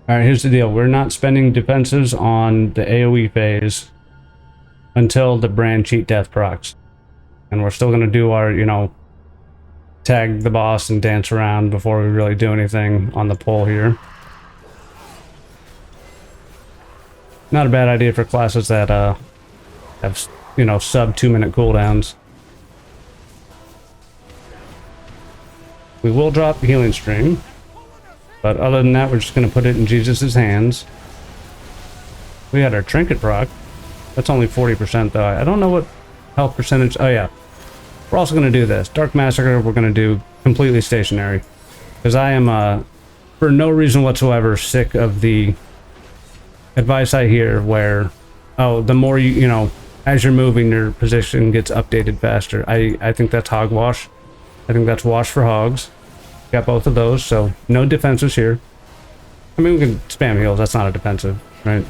Alright, here's the deal. We're not spending defenses on the AoE phase until the brand cheat death procs. And we're still going to do our, you know, tag the boss and dance around before we really do anything on the pole here. Not a bad idea for classes that have, you know, sub 2-minute cooldowns. We will drop Healing Stream, but other than that, we're just going to put it in Jesus' hands. We had our Trinket proc. That's only 40% though. I don't know what health percentage. Oh yeah. We're also going to do this. Dark Massacre, we're going to do completely stationary. Because I am, for no reason whatsoever, sick of the advice I hear where, oh, the more you know, as you're moving, your position gets updated faster. I think that's hogwash. I think that's wash for hogs. Got both of those, so no defensives here. I mean, we can spam heals. That's not a defensive, right?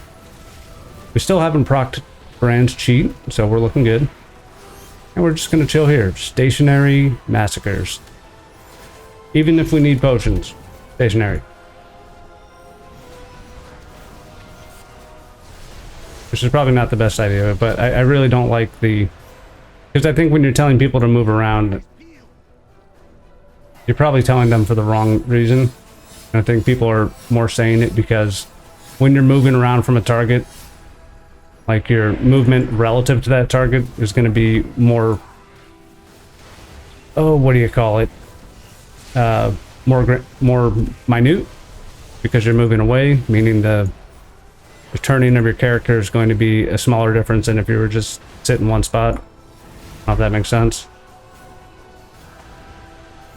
We still haven't procced Brand's cheat, so we're looking good. And we're just going to chill here. Stationary massacres. Even if we need potions. Stationary. Which is probably not the best idea, but I really don't like the... Because I think when you're telling people to move around, you're probably telling them for the wrong reason. And I think people are more saying it because when you're moving around from a target, like your movement relative to that target is going to be more, oh, what do you call it? More minute, because you're moving away, meaning the turning of your character is going to be a smaller difference than if you were just sitting in one spot. I don't know if that makes sense.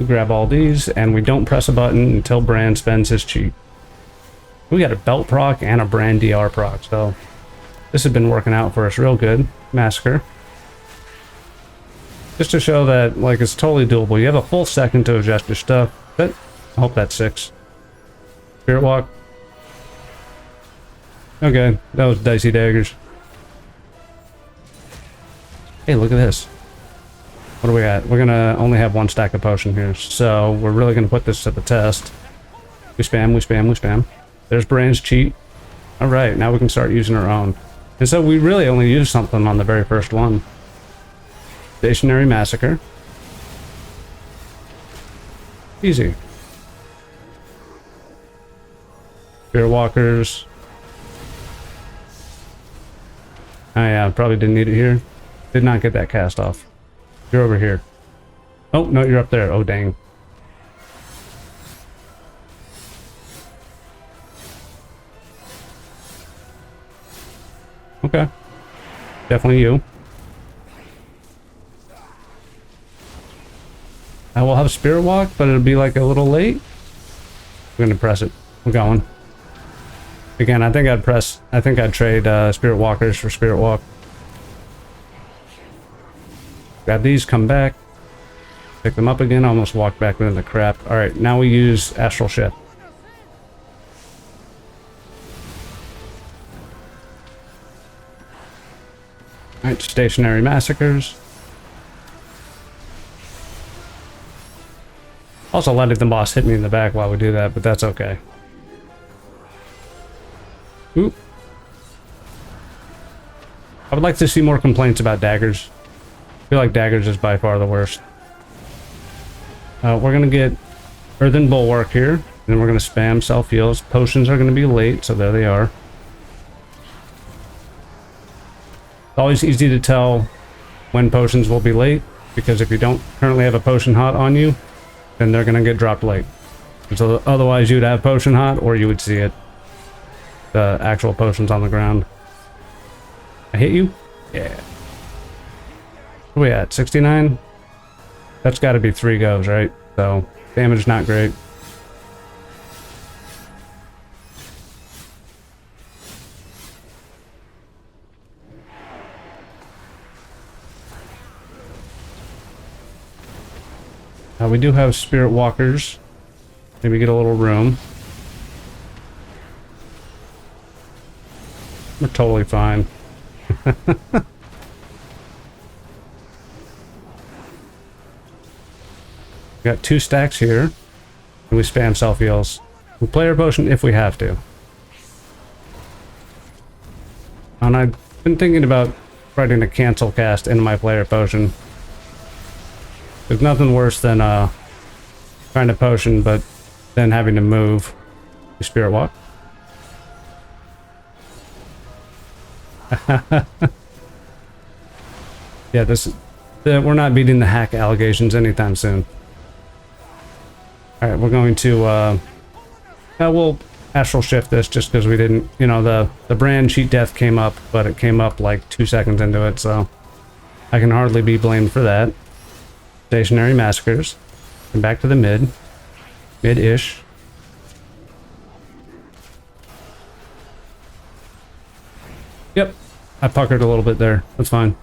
We grab all these, and we don't press a button until Brand spends his cheat. We got a belt proc and a Brand DR proc, so this has been working out for us real good. Massacre. Just to show that, like, it's totally doable. You have a full second to adjust your stuff, but I hope that's 6. Spirit Walk. Okay, that was Dicey Daggers. Hey, look at this. What are we at? We're gonna only have 1 stack of potion here, so we're really gonna put this to the test. We spam, we spam, we spam. There's Brand's cheat. Alright, now we can start using our own. And so we really only used something on the very first one. Stationary Massacre. Easy. Spirit Walkers. Oh yeah, probably didn't need it here. Did not get that cast off. You're over here. Oh, no, you're up there. Oh, dang. Okay. Definitely you. I will have Spirit Walk, but it'll be like a little late. We're gonna press it. We're going. Again, I think I'd trade Spirit Walkers for Spirit Walk. Grab these, come back. Pick them up again, almost walk back into the crap. Alright, now we use Astral Shift. Alright, Stationary Massacres. Also letting the boss hit me in the back while we do that, but that's okay. Oop. I would like to see more complaints about daggers. I feel like daggers is by far the worst. We're going to get Earthen Bulwark here. Then we're going to spam self-heals. Potions are going to be late, so there they are. It's always easy to tell when potions will be late, because if you don't currently have a potion hot on you, then they're going to get dropped late. So otherwise you'd have potion hot, or you would see it. The actual potions on the ground. I hit you? Yeah. Where we at? 69? That's got to be 3 goes, right? So, damage not great. We do have Spirit Walkers. Maybe get a little room. We're totally fine. Got 2 stacks here. And we spam self-heals. We play our potion if we have to. And I've been thinking about writing a cancel cast into my player potion. There's nothing worse than trying to potion, but then having to move to Spirit Walk. Yeah, we're not beating the hack allegations anytime soon. Alright, we're going to we'll astral shift this just because we didn't, you know, the brand cheat death came up, but it came up like 2 seconds into it, so I can hardly be blamed for that. Stationary massacres. And back to the mid-ish. Yep, I puckered a little bit there. That's fine.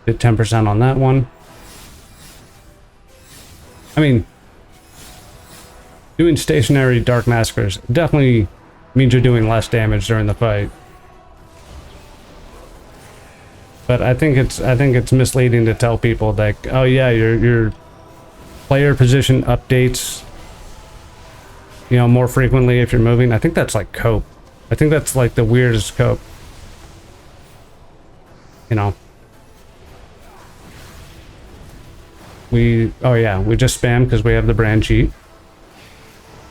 Did 10% on that one. I mean, doing stationary Dark Massacres definitely means you're doing less damage during the fight. But I think it's misleading to tell people that, oh yeah, your player position updates, you know, more frequently if you're moving. I think that's like cope. I think that's like the weirdest cope. You know. Oh yeah, we just spam because we have the brand cheat.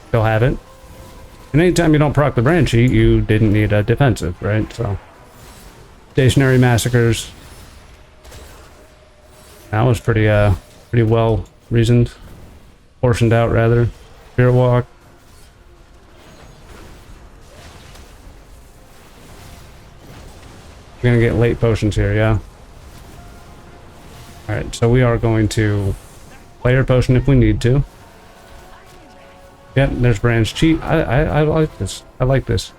Still have it. And anytime you don't proc the brand cheat, you didn't need a defensive, right? So, stationary massacres. That was pretty well reasoned, portioned out rather. Spirit Walk. We're gonna get late potions here, yeah. Alright, so we are going to player potion if we need to. Yep, there's Brand's cheat. I like this. I like this.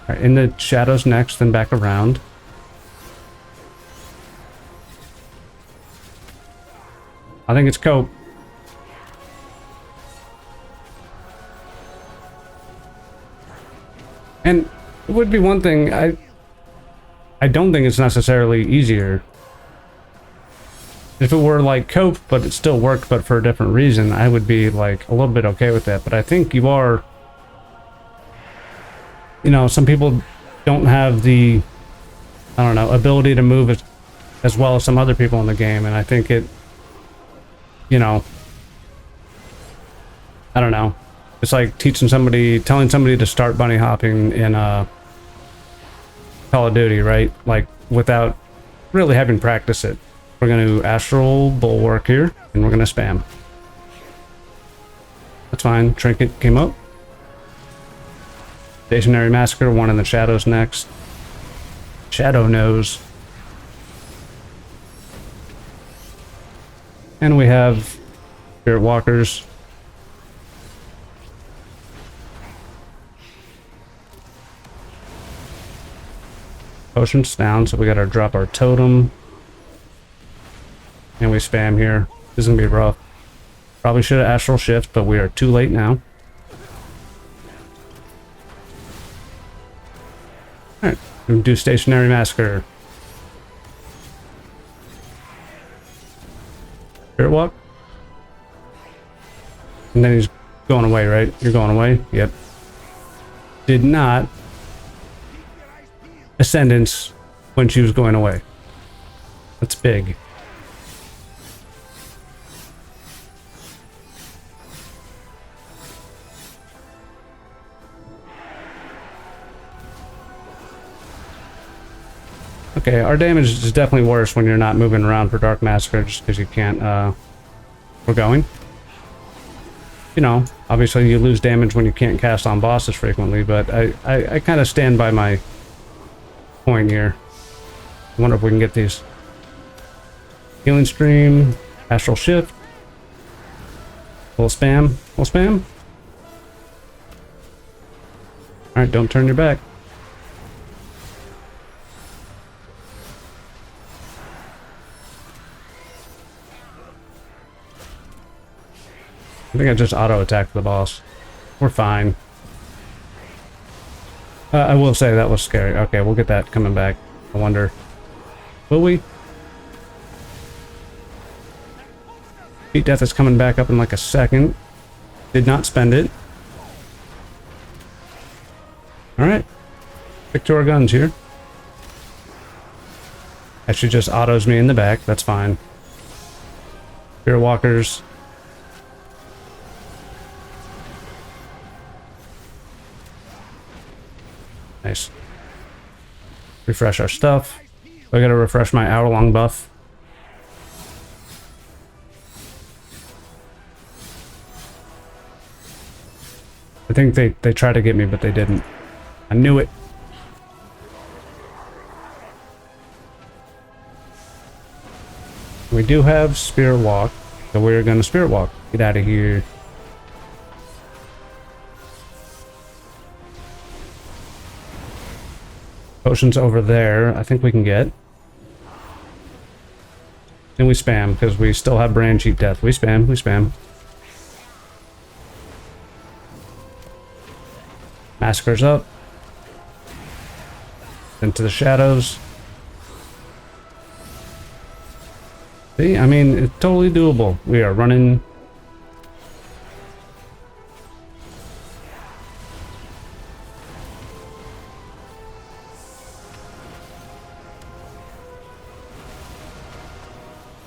Alright, in the shadows next, then back around. I think it's cope. And it would be one thing, I don't think it's necessarily easier. If it were like cope, but it still worked, but for a different reason, I would be like a little bit okay with that. But I think you are, you know, some people don't have the, I don't know, ability to move as well as some other people in the game. And I think it, you know, I don't know. It's like telling somebody to start bunny hopping in Call of Duty, right? Like without really having practiced it. We're going to Astral Bulwark here, and we're going to spam. That's fine. Trinket came up. Stationary Massacre, one in the shadows next. Shadow Nose. And we have Spirit Walkers. Potions down, so we gotta drop our totem. And we spam here. This is gonna be rough. Probably should have astral shift, but we are too late now. Alright, we're gonna do Stationary Massacre. Spirit Walk. And then he's going away, right? You're going away? Yep. Did not Ascendance when she was going away. That's big. Okay, our damage is definitely worse when you're not moving around for Dark Massacre just because you can't, we're going. You know, obviously you lose damage when you can't cast on bosses frequently, but I kind of stand by my point here. I wonder if we can get these. Healing Stream, Astral Shift. We'll spam. We'll spam. Alright, don't turn your back. I think I just auto-attacked the boss. We're fine. I will say that was scary. Okay, we'll get that coming back. I wonder. Will we? Heat Death is coming back up in like a second. Did not spend it. Alright. Stick to our guns here. Actually just autos me in the back. That's fine. Spirit walkers. Nice. Refresh our stuff. I gotta refresh my hour-long buff. I think they tried to get me, but they didn't. I knew it. We do have Spirit Walk, so we're gonna Spirit Walk. Get out of here. Potions over there, I think we can get. Then we spam, because we still have brand cheap death. We spam, we spam. Massacre's up. Into the shadows. See, I mean, it's totally doable. We are running.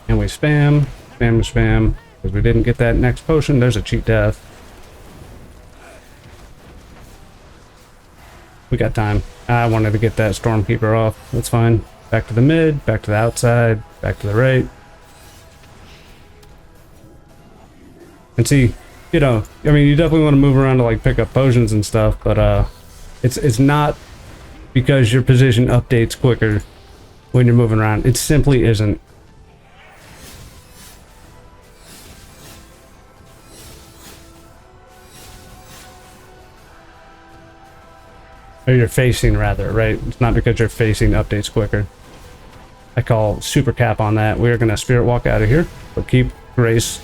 And we spam, spam, spam. Because we didn't get that next potion, there's a cheat death. We got time. I wanted to get that Stormkeeper off. That's fine. Back to the mid, back to the outside, back to the right. And see, you know, I mean, you definitely want to move around to like pick up potions and stuff, but it's not because your position updates quicker when you're moving around. It simply isn't. Or you're facing, rather, right? It's not because you're facing updates quicker. I call super cap on that. We're gonna Spirit Walk out of here, but keep Grace.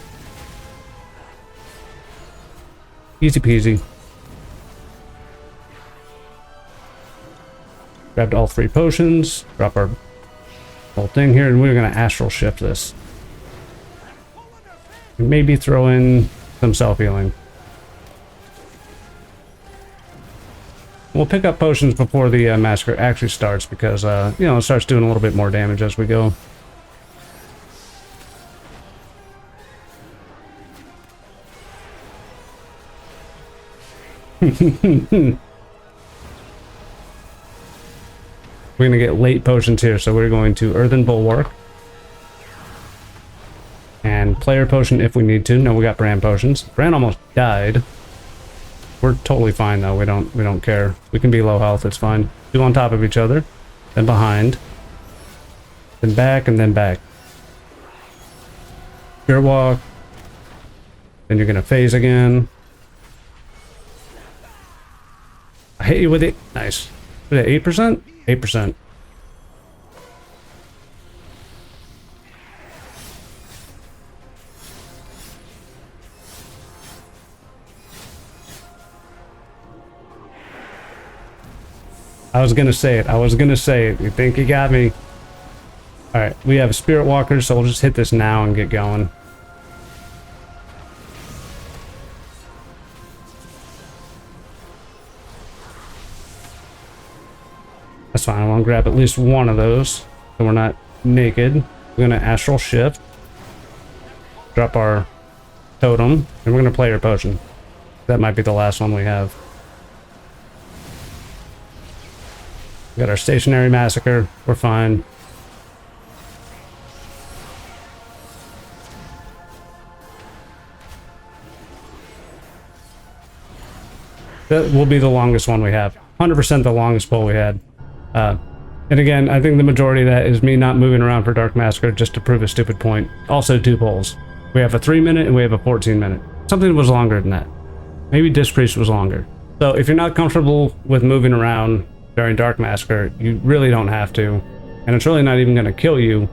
Easy peasy. Grabbed all 3 potions, drop our whole thing here, and we're gonna astral shift this. Maybe throw in some self-healing. We'll pick up potions before the massacre actually starts because, you know, it starts doing a little bit more damage as we go. We're gonna get late potions here, so we're going to Earthen Bulwark. And player potion if we need to. No, we got brand potions. Brand almost died. We're totally fine though. We don't care. We can be low health, it's fine. 2 on top of each other, then behind, then back, and then back. Spirit Walk. Then you're gonna phase again. I hit you with it. Nice. Was it 8%? 8%. I was gonna say it. I was gonna say it. You think you got me? Alright, we have Spirit Walkers, so we'll just hit this now and get going. That's fine. I want to grab at least one of those, so we're not naked. We're gonna Astral Shift. Drop our totem, and we're gonna Player Potion. That might be the last one we have. We got our Stationary Massacre. We're fine. That will be the longest one we have. 100% the longest pull we had. And again, I think the majority of that is me not moving around for Dark Massacre just to prove a stupid point. Also 2 pulls. We have a 3-minute and we have a 14-minute. Something was longer than that. Maybe Disc Priest was longer. So if you're not comfortable with moving around during Dark Massacre, you really don't have to. And it's really not even going to kill you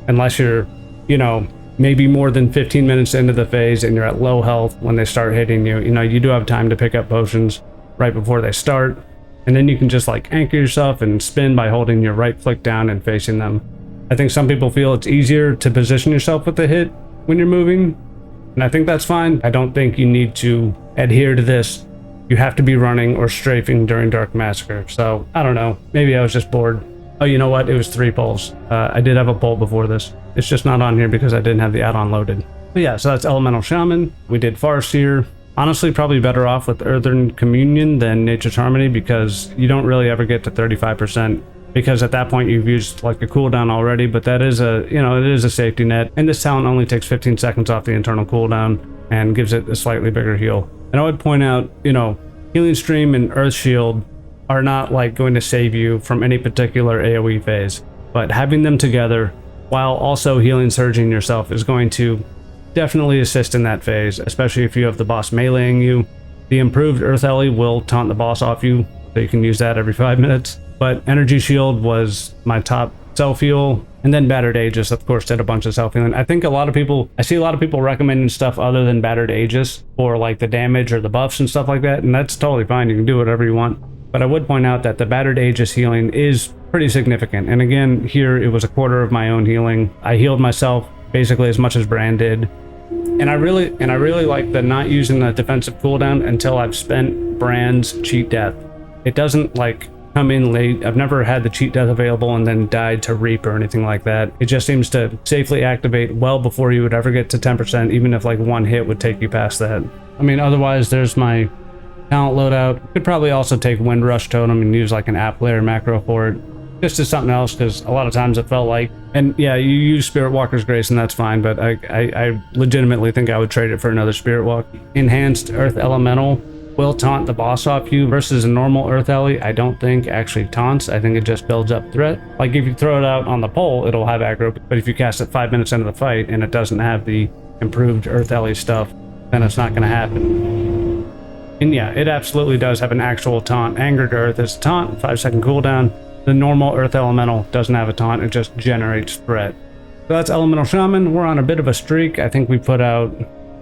unless you're, you know, maybe more than 15 minutes into the phase and you're at low health when they start hitting you. You know, you do have time to pick up potions right before they start. And then you can just like anchor yourself and spin by holding your right click down and facing them. I think some people feel it's easier to position yourself with the hit when you're moving. And I think that's fine. I don't think you need to adhere to this you have to be running or strafing during Dark Massacre. So I don't know, maybe I was just bored. Oh, you know what? It was 3 polls. I did have a poll before this. It's just not on here because I didn't have the add-on loaded. But yeah, so that's Elemental Shaman. We did Farseer. Honestly, probably better off with Earthen Communion than Nature's Harmony because you don't really ever get to 35%. Because at that point you've used like a cooldown already, but that is a, you know, it is a safety net. And this talent only takes 15 seconds off the internal cooldown and gives it a slightly bigger heal. And I would point out, you know, Healing Stream and Earth Shield are not like going to save you from any particular AoE phase, but having them together while also healing surging yourself is going to definitely assist in that phase, especially if you have the boss meleeing you. The improved Earth Ellie will taunt the boss off you, so you can use that every 5 minutes. But Energy Shield was my top self-heal, and then Battered Aegis, of course, did a bunch of self-healing. I think I see a lot of people recommending stuff other than Battered Aegis for like the damage or the buffs and stuff like that, and that's totally fine. You can do whatever you want. But I would point out that the Battered Aegis healing is pretty significant. And again, here it was a quarter of my own healing. I healed myself basically as much as Bran did. And I really like the not using the defensive cooldown until I've spent Bran's cheat death. It doesn't like come in late. I've never had the cheat death available and then died to reap or anything like that. It just seems to safely activate well before you would ever get to 10%, even if like one hit would take you past that. I mean, otherwise there's my talent loadout. Could probably also take Windrush Totem and use like an app player macro for it. Just as something else, because a lot of times it felt like, and yeah, you use Spirit Walker's Grace and that's fine, but I legitimately think I would trade it for another Spirit Walk. Enhanced Earth Elemental will taunt the boss off you versus a normal Earth Ellie. I don't think actually taunts. I think it just builds up threat. Like if you throw it out on the pole, it'll have aggro, but if you cast it 5 minutes into the fight and it doesn't have the improved Earth Ellie stuff, then it's not going to happen. And yeah, it absolutely does have an actual taunt. Angered Earth is a taunt, 5-second cooldown. The normal Earth Elemental doesn't have a taunt, it just generates threat. So that's Elemental Shaman. We're on a bit of a streak. I think we put out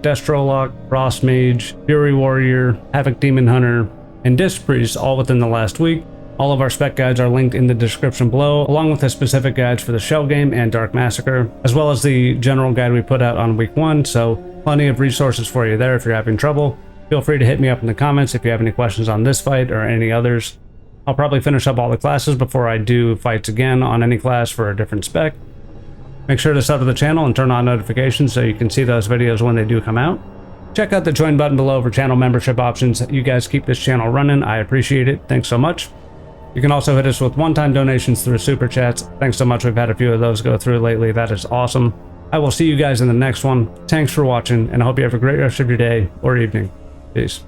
Destrolock, Frost Mage, Fury Warrior, Havoc Demon Hunter, and Disc Priest all within the last week. All of our spec guides are linked in the description below, along with the specific guides for the Shell game and Dark Massacre, as well as the general guide we put out on week 1, so plenty of resources for you there if you're having trouble. Feel free to hit me up in the comments if you have any questions on this fight or any others. I'll probably finish up all the classes before I do fights again on any class for a different spec. Make sure to sub to the channel and turn on notifications so you can see those videos when they do come out. Check out the join button below for channel membership options. You guys keep this channel running. I appreciate it. Thanks so much. You can also hit us with one-time donations through super chats. Thanks so much. We've had a few of those go through lately. That is awesome. I will see you guys in the next one. Thanks for watching, and I hope you have a great rest of your day or evening. Peace.